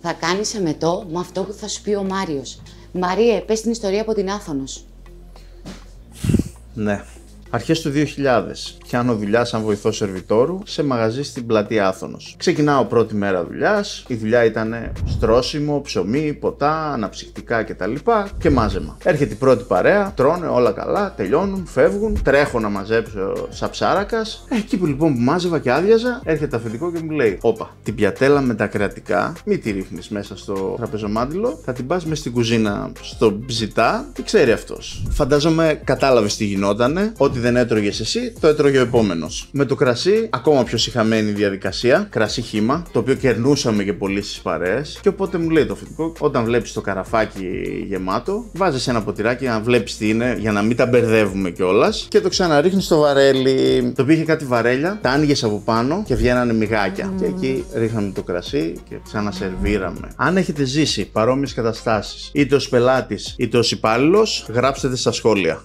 Θα κάνεις εμετό με αυτό που θα σου πει ο Μάριος. Μαρίε, πες την ιστορία από την Άθωνος. Ναι. Αρχές του 2000. Πιάνω δουλειά σαν βοηθός σερβιτόρου σε μαγαζί στην πλατεία Άθωνος. Ξεκινάω πρώτη μέρα δουλειάς. Η δουλειά ήταν στρώσιμο, ψωμί, ποτά, αναψυκτικά κτλ. Και μάζεμα. Έρχεται η πρώτη παρέα, τρώνε όλα καλά, τελειώνουν, φεύγουν. Τρέχω να μαζέψω σαν ψάρακας. Εκεί που λοιπόν που μάζευα και άδειαζα, έρχεται αφεντικό και μου λέει: Όπα, την πιατέλα με τα κρεατικά, μη τη ρίχνεις μέσα στο τραπεζομάντιλο, θα την πας μες στην κουζίνα στο ψητά και ξέρει αυτός. Φαντάζομαι κατάλαβες τι γινότανε. Ότι δεν έτρωγες εσύ, το έτρωγε ο επόμενος. Με το κρασί, ακόμα πιο σιχαμένη διαδικασία. Κρασί χύμα, το οποίο κερνούσαμε και πολύ στις παρέες. Και οπότε μου λέει το αφεντικό: όταν βλέπεις το καραφάκι γεμάτο, βάζεις ένα ποτηράκι να βλέπεις τι είναι, για να μην τα μπερδεύουμε κιόλας. Και το ξαναρίχνεις στο βαρέλι. Το οποίο είχε κάτι βαρέλια, τα άνοιγες από πάνω και βγαίνανε μυγάκια. Και εκεί ρίχναμε το κρασί και ξανασερβίραμε. Αν έχετε ζήσει παρόμοιες καταστάσεις, είτε ως πελάτης είτε ως υπάλληλος, γράψτε στα σχόλια.